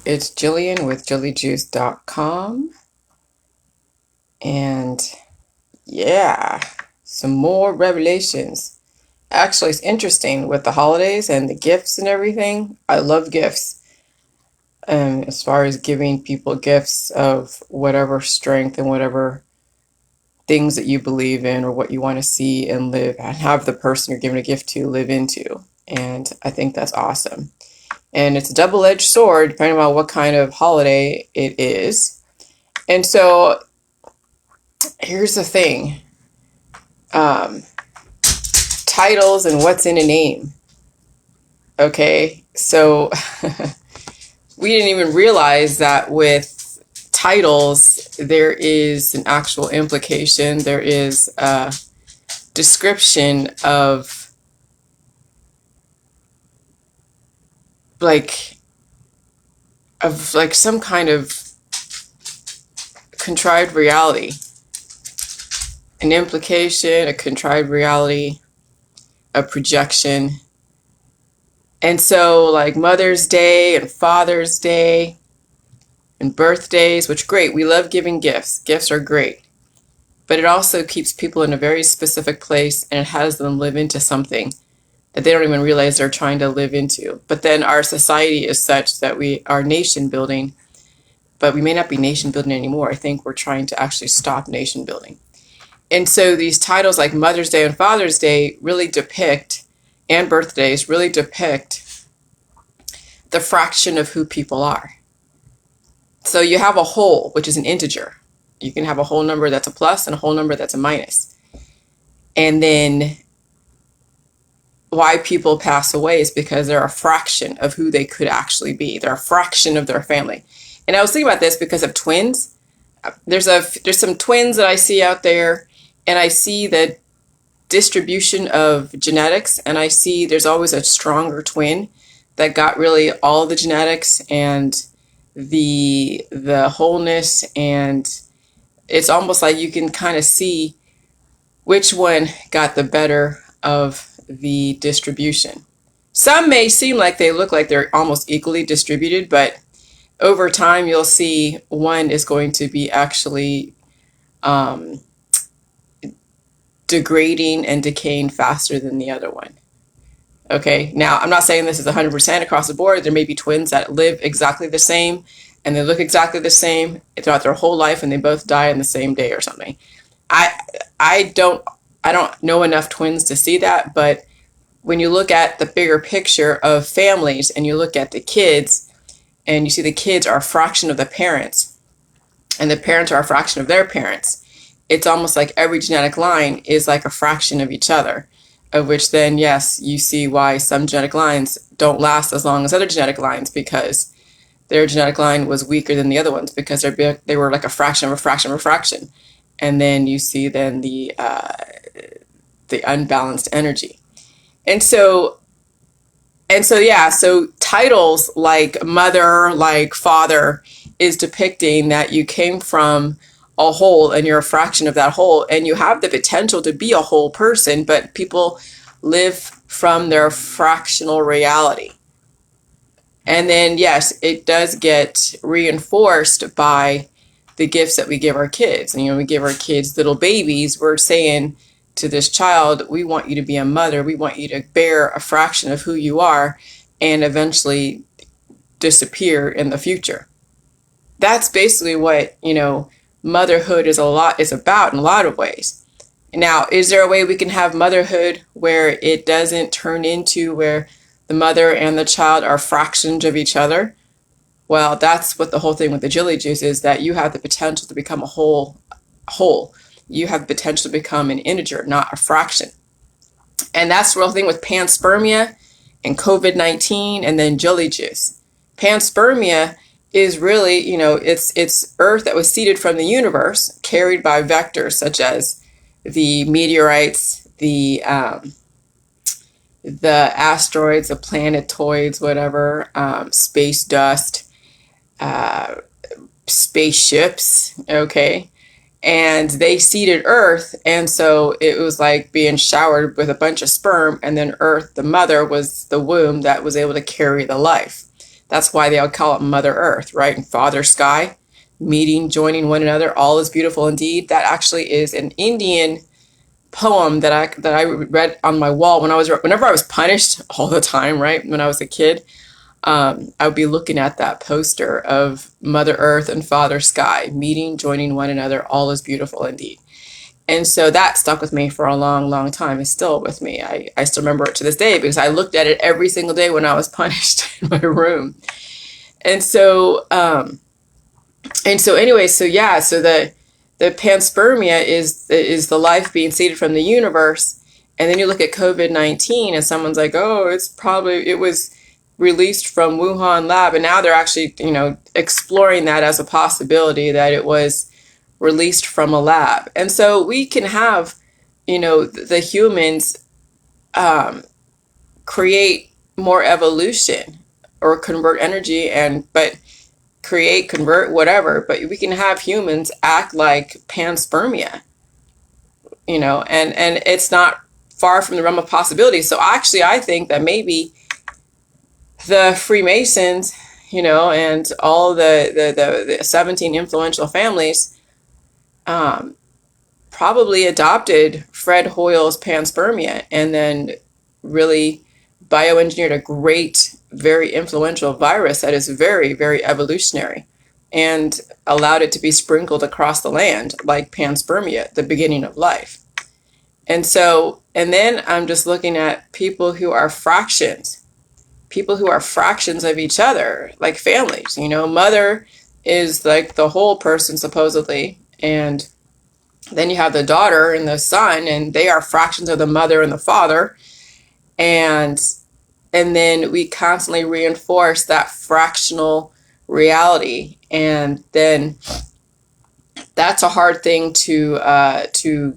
It's Jillian with JillyJuice.com. And yeah, some more revelations. Actually, it's interesting with the holidays and the gifts and everything. I love gifts. As far as giving people gifts of whatever strength and whatever things that you believe in or what you want to see and live and have the person you're giving a gift to live into. And I think that's awesome. And it's a double-edged sword depending on what kind of holiday it is. And so here's the thing. Um, Titles and what's in a name. Okay, so we didn't even realize that with titles, there is an actual implication. There is a description like of like some kind of contrived reality, an implication, a contrived reality, a projection. And so like Mother's Day and Father's Day and birthdays, which great, we love giving gifts. Gifts are great. But it also keeps people in a very specific place and it has them live into something that they don't even realize they're trying to live into. But then our society is such that we are nation building, but we may not be nation building anymore. I think we're trying to actually stop nation building. And so these titles like Mother's Day and Father's Day really depict, and birthdays really depict the fraction of who people are. So you have a whole, which is an integer. You can have a whole number that's a plus and a whole number that's a minus. And then why people pass away is because they're a fraction of who they could actually be. They're a fraction of their family. And I was thinking about this because of twins. There's some twins that I see out there, and I see the distribution of genetics, and I see there's always a stronger twin that got really all the genetics and the wholeness, and it's almost like you can kind of see which one got the better of the distribution. Some may seem like they look like they're almost equally distributed, but over time you'll see one is going to be actually degrading and decaying faster than the other one. Okay, now I'm not saying this is 100% across the board. There may be twins that live exactly the same and they look exactly the same throughout their whole life and they both die on the same day or something. I I don't know enough twins to see that, but when you look at the bigger picture of families and you look at the kids and you see the kids are a fraction of the parents and the parents are a fraction of their parents, it's almost like every genetic line is like a fraction of each other, of which then, yes, you see why some genetic lines don't last as long as other genetic lines because their genetic line was weaker than the other ones because they were like a fraction of a fraction of a fraction. And then you see then the unbalanced energy. And so yeah, so titles like mother, like father is depicting that you came from a whole and you're a fraction of that whole and you have the potential to be a whole person, but people live from their fractional reality. And then yes, it does get reinforced by the gifts that we give our kids. And we give our kids little babies, we're saying to this child, we want you to be a mother. We want you to bear a fraction of who you are and eventually disappear in the future. That's basically what, motherhood is about in a lot of ways. Now, is there a way we can have motherhood where it doesn't turn into where the mother and the child are fractions of each other? Well, that's what the whole thing with the Jilly Juice is, that you have the potential to become a whole. You have the potential to become an integer, not a fraction. And that's the real thing with panspermia and COVID-19 and then Jilly Juice. Panspermia is really, it's Earth that was seeded from the universe, carried by vectors such as the meteorites, the asteroids, the planetoids, whatever, space dust, spaceships, okay? And they seeded Earth, and so it was like being showered with a bunch of sperm, and then Earth, the mother, was the womb that was able to carry the life. That's why they would call it Mother Earth, right? And Father Sky, meeting, joining one another, all is beautiful indeed. That actually is an Indian poem that I read on my wall whenever I was punished all the time, right? When I was a kid, I would be looking at that poster of Mother Earth and Father Sky, meeting, joining one another, all is beautiful indeed. And so that stuck with me for a long, long time. It's still with me. I still remember it to this day because I looked at it every single day when I was punished in my room. And so, anyway, so yeah, so the panspermia is the life being seeded from the universe. And then you look at COVID-19 and someone's like, oh, it was released from Wuhan lab. And now they're actually, exploring that as a possibility that it was released from a lab. And so we can have, the humans create more evolution or convert energy but convert, whatever. But we can have humans act like panspermia, and it's not far from the realm of possibility. So actually, I think that maybe the Freemasons, and all the 17 influential families probably adopted Fred Hoyle's panspermia and then really bioengineered a great, very influential virus that is very, very evolutionary and allowed it to be sprinkled across the land like panspermia, the beginning of life. And then I'm just looking at people who are fractions of each other, like families. Mother is like the whole person supposedly, and then you have the daughter and the son, and they are fractions of the mother and the father. And then we constantly reinforce that fractional reality. And then that's a hard thing to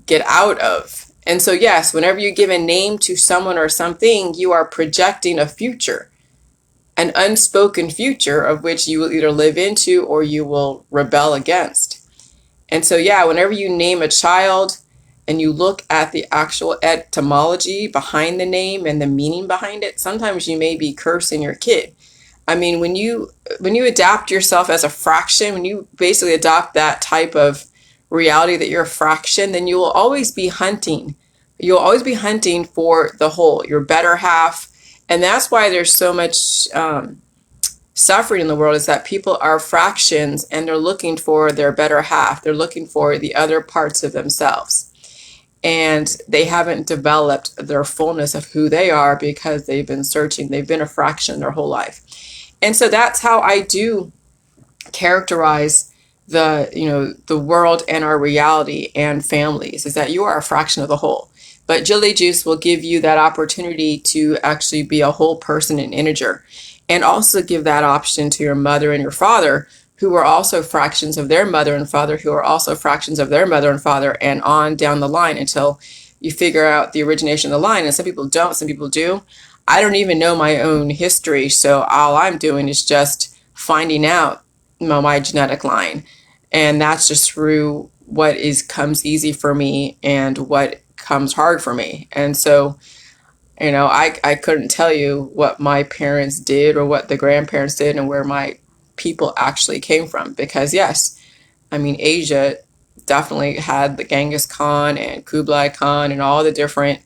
get out of. And so, yes, whenever you give a name to someone or something, you are projecting a future, an unspoken future of which you will either live into or you will rebel against. And so, yeah, whenever you name a child and you look at the actual etymology behind the name and the meaning behind it, sometimes you may be cursing your kid. I mean, when you adapt yourself as a fraction, when you basically adopt that type of reality that you're a fraction, then you will always be hunting. You'll always be hunting for the whole, your better half. And that's why there's so much suffering in the world, is that people are fractions and they're looking for their better half. They're looking for the other parts of themselves. And they haven't developed their fullness of who they are because they've been searching. They've been a fraction their whole life. And so that's how I do characterize the world and our reality and families, is that you are a fraction of the whole. But Jilly Juice will give you that opportunity to actually be a whole person, an integer, and also give that option to your mother and your father, who are also fractions of their mother and father, who are also fractions of their mother and father, and on down the line until you figure out the origination of the line. And some people don't, some people do. I don't even know my own history, so all I'm doing is just finding out my genetic line. And that's just through what comes easy for me and what comes hard for me. And so, I couldn't tell you what my parents did or what the grandparents did and where my people actually came from. Because yes, I mean, Asia definitely had the Genghis Khan and Kublai Khan and all the different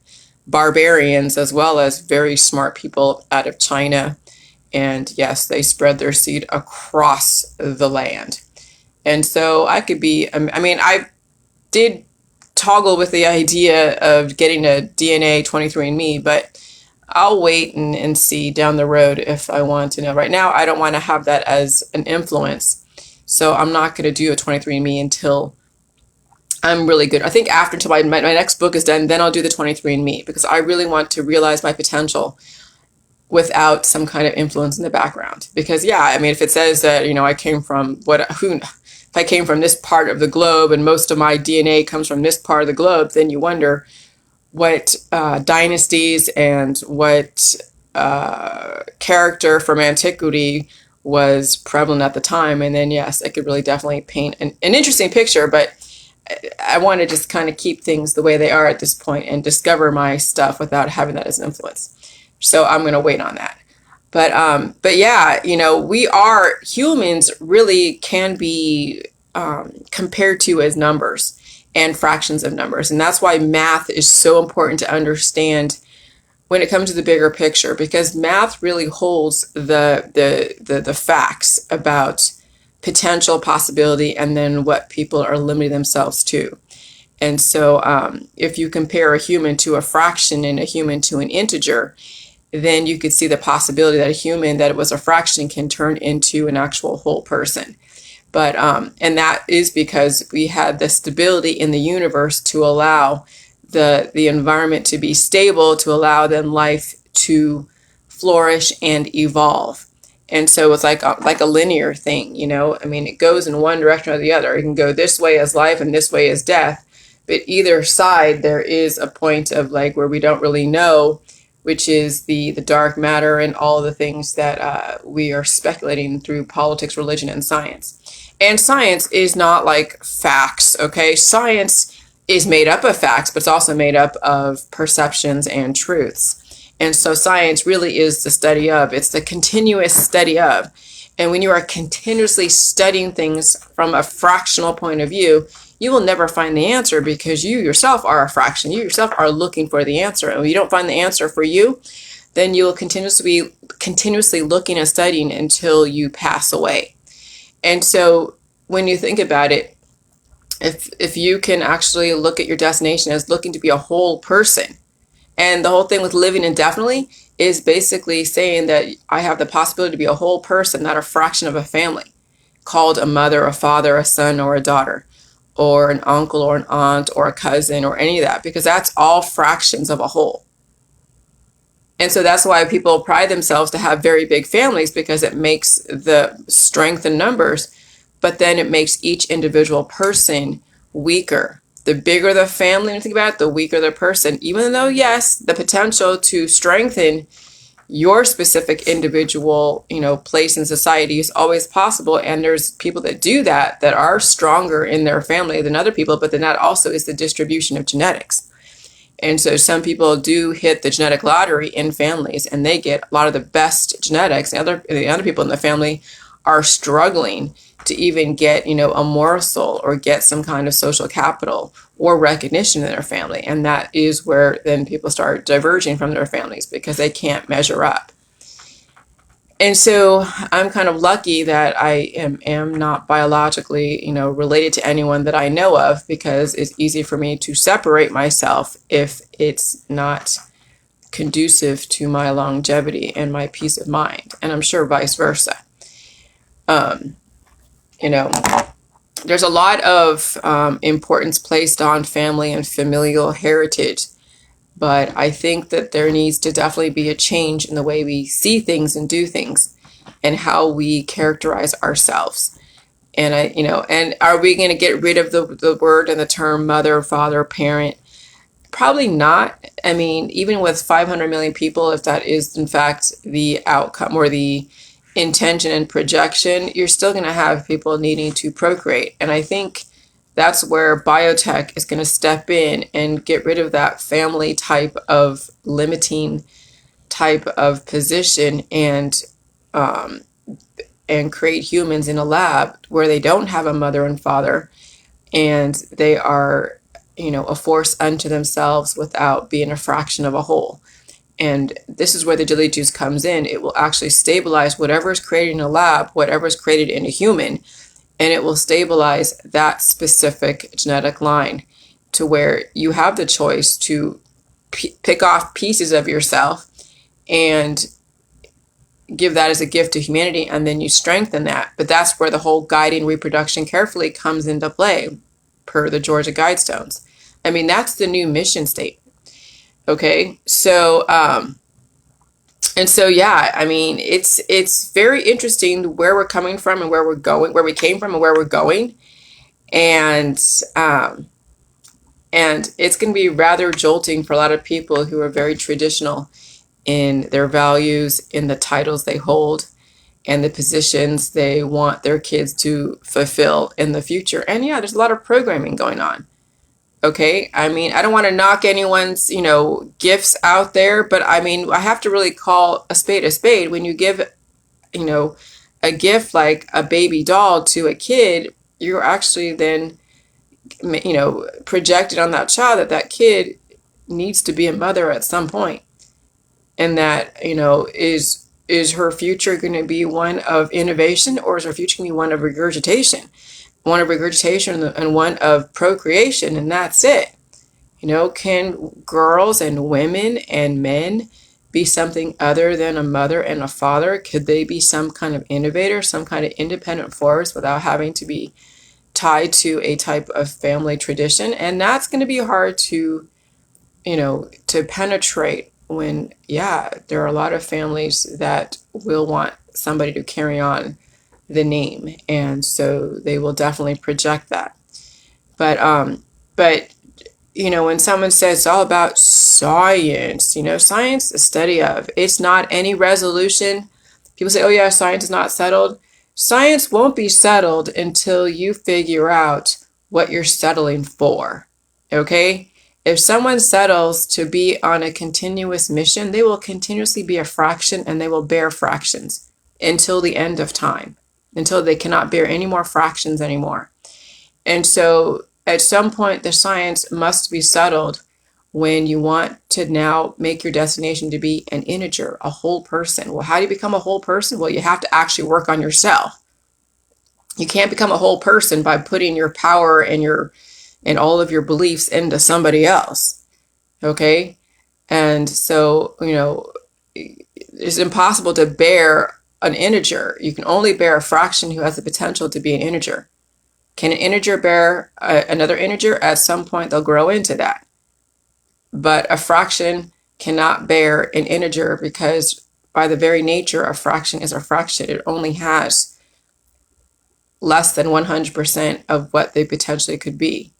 barbarians, as well as very smart people out of China. And yes, they spread their seed across the land. And so I did toggle with the idea of getting a DNA 23andMe, but I'll wait and see down the road if I want to know. Right now, I don't want to have that as an influence. So I'm not going to do a 23andMe until I'm really good. I think until my next book is done, then I'll do the 23andMe, because I really want to realize my potential without some kind of influence in the background. Because yeah, I mean, if it says that, I came from if I came from this part of the globe and most of my DNA comes from this part of the globe, then you wonder what dynasties and what character from antiquity was prevalent at the time. And then yes, it could really definitely paint an interesting picture, but I want to just kind of keep things the way they are at this point and discover my stuff without having that as an influence. So I'm going to wait on that. But yeah, humans really can be compared to as numbers and fractions of numbers. And that's why math is so important to understand when it comes to the bigger picture, because math really holds the facts about potential possibility and then what people are limiting themselves to. And so if you compare a human to a fraction and a human to an integer, then you could see the possibility that a human that was a fraction can turn into an actual whole person. But and that is because we had the stability in the universe to allow the environment to be stable, to allow then life to flourish and evolve. And so it's like a linear thing, I mean, it goes in one direction or the other. It can go this way as life and this way as death. But either side, there is a point of like where we don't really know, which is the dark matter and all the things that we are speculating through politics, religion, and science. And science is not like facts, okay? Science is made up of facts, but it's also made up of perceptions and truths. And so science really is the study of, it's the continuous study of. And when you are continuously studying things from a fractional point of view, you will never find the answer because you yourself are a fraction. You yourself are looking for the answer. And when you don't find the answer for you, then you will continuously looking and studying until you pass away. And so when you think about it, if you can actually look at your destination as looking to be a whole person, and the whole thing with living indefinitely is basically saying that I have the possibility to be a whole person, not a fraction of a family, called a mother, a father, a son, or a daughter, or an uncle, or an aunt, or a cousin, or any of that, because that's all fractions of a whole. And so that's why people pride themselves to have very big families, because it makes the strength in numbers, but then it makes each individual person weaker. The bigger the family, when you think about it, the weaker the person, even though, yes, the potential to strengthen your specific individual, place in society is always possible. And there's people that do that are stronger in their family than other people, but then that also is the distribution of genetics. And so some people do hit the genetic lottery in families and they get a lot of the best genetics. The other people in the family are struggling to even get, a morsel or get some kind of social capital or recognition in their family. And that is where then people start diverging from their families because they can't measure up. And so I'm kind of lucky that I am not biologically, related to anyone that I know of, because it's easy for me to separate myself if it's not conducive to my longevity and my peace of mind. And I'm sure vice versa. There's a lot of importance placed on family and familial heritage, but I think that there needs to definitely be a change in the way we see things and do things and how we characterize ourselves. And and are we going to get rid of the word and the term mother, father, parent? Probably not. I mean, even with 500 million people, if that is in fact the outcome or the intention and projection, you're still going to have people needing to procreate. And I think that's where biotech is going to step in and get rid of that family type of limiting type of position and create humans in a lab where they don't have a mother and father and they are, a force unto themselves without being a fraction of a whole. And this is where the Jilly Juice comes in. It will actually stabilize whatever is created in a lab, whatever is created in a human, and it will stabilize that specific genetic line to where you have the choice to pick off pieces of yourself and give that as a gift to humanity, and then you strengthen that. But that's where the whole guiding reproduction carefully comes into play, per the Georgia Guidestones. I mean, that's the new mission statement. Okay, so yeah, I mean, it's very interesting where we're coming from and where we're going, where we came from and where we're going, and it's going to be rather jolting for a lot of people who are very traditional in their values, in the titles they hold, and the positions they want their kids to fulfill in the future. And yeah, there's a lot of programming going on. Okay. I mean, I don't want to knock anyone's, gifts out there, but I mean, I have to really call a spade a spade. When you give, you know, a gift like a baby doll to a kid, you're actually then, projected on that child that that kid needs to be a mother at some point, and that, is her future going to be one of innovation, or is her future going to be one of regurgitation and one of procreation, and that's it. Can girls and women and men be something other than a mother and a father? Could they be some kind of innovator, some kind of independent force without having to be tied to a type of family tradition? And that's going to be hard to penetrate when, yeah, there are a lot of families that will want somebody to carry on the name. And so they will definitely project that. But when someone says it's all about science, science, the study of, it's not any resolution. People say, oh yeah, science is not settled. Science won't be settled until you figure out what you're settling for. Okay? If someone settles to be on a continuous mission, they will continuously be a fraction, and they will bear fractions until the end of time, until they cannot bear any more fractions anymore. And so at some point, the science must be settled when you want to now make your destination to be an integer, a whole person. Well, how do you become a whole person? Well, you have to actually work on yourself. You can't become a whole person by putting your power and all of your beliefs into somebody else. Okay? And so, it's impossible to bear an integer. You can only bear a fraction who has the potential to be an integer. Can an integer bear another integer? At some point, they'll grow into that. But a fraction cannot bear an integer, because by the very nature, a fraction is a fraction. It only has less than 100% of what they potentially could be.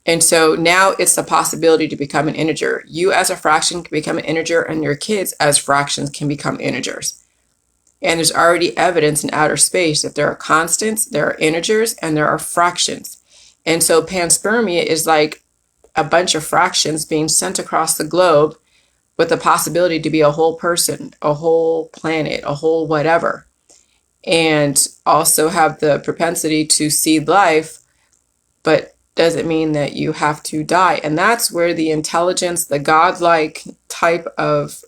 And so now it's the possibility to become an integer. You as a fraction can become an integer, and your kids as fractions can become integers. And there's already evidence in outer space that there are constants, there are integers, and there are fractions. And so panspermia is like a bunch of fractions being sent across the globe with the possibility to be a whole person, a whole planet, a whole whatever, and also have the propensity to seed life, but doesn't mean that you have to die. And that's where the intelligence, the godlike type of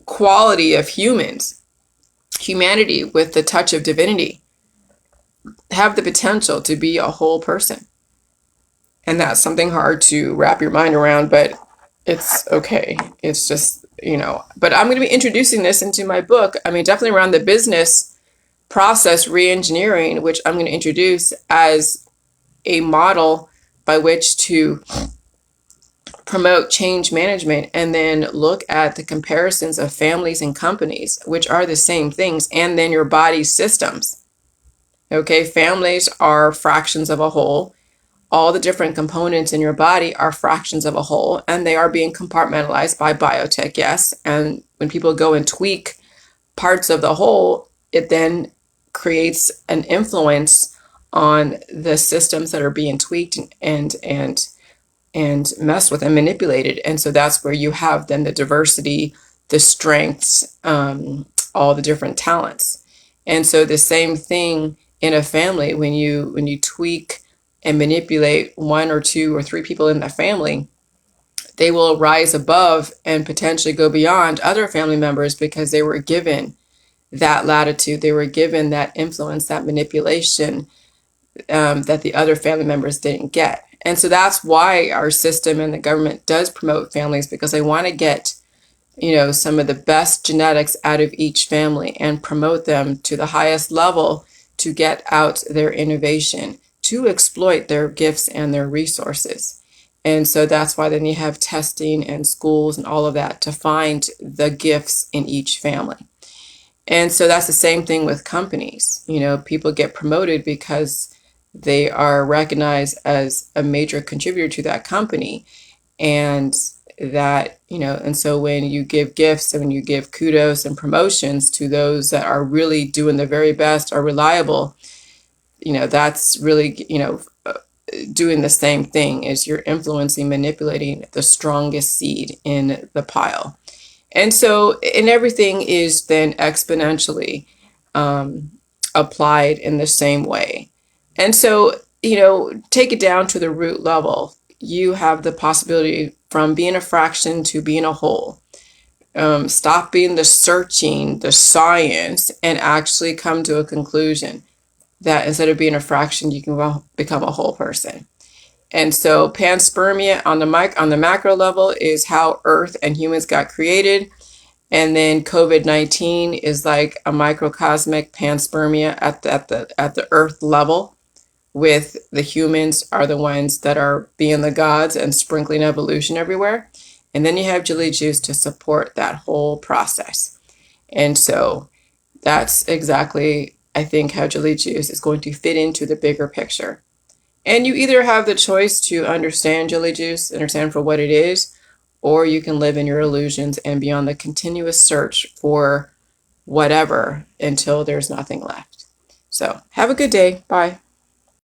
quality of humanity with the touch of divinity, have the potential to be a whole person. And that's something hard to wrap your mind around, but it's okay. It's just, but I'm going to be introducing this into my book. I mean, definitely around the business process reengineering, which I'm going to introduce as a model by which to promote change management, and then look at the comparisons of families and companies, which are the same things, and then your body's systems. Okay, families are fractions of a whole. All the different components in your body are fractions of a whole, and they are being compartmentalized by biotech, yes. And when people go and tweak parts of the whole, it then creates an influence on the systems that are being tweaked and messed with and manipulated. And so that's where you have then the diversity, the strengths, all the different talents. And so the same thing in a family, when you tweak and manipulate one or two or three people in the family, they will rise above and potentially go beyond other family members, because they were given that latitude, they were given that influence, that manipulation, that the other family members didn't get. And so that's why our system and the government does promote families, because they want to get, some of the best genetics out of each family and promote them to the highest level to get out their innovation, to exploit their gifts and their resources. And so that's why then you have testing and schools and all of that to find the gifts in each family. And so that's the same thing with companies. People get promoted because they are recognized as a major contributor to that company. And that, and so when you give gifts and when you give kudos and promotions to those that are really doing the very best, are reliable, that's really, doing the same thing, is you're influencing, manipulating the strongest seed in the pile. And so, and everything is then exponentially applied in the same way. And so, take it down to the root level. You have the possibility from being a fraction to being a whole. Stop being the searching, the science, and actually come to a conclusion that instead of being a fraction, you can become a whole person. And so panspermia on the macro level is how Earth and humans got created. And then COVID-19 is like a microcosmic panspermia at the Earth level, with the humans are the ones that are being the gods and sprinkling evolution everywhere. And then you have Jilly Juice to support that whole process. And so that's exactly, I think, how Jilly Juice is going to fit into the bigger picture. And you either have the choice to understand Jilly Juice, understand for what it is, or you can live in your illusions and be on the continuous search for whatever until there's nothing left. So have a good day. Bye.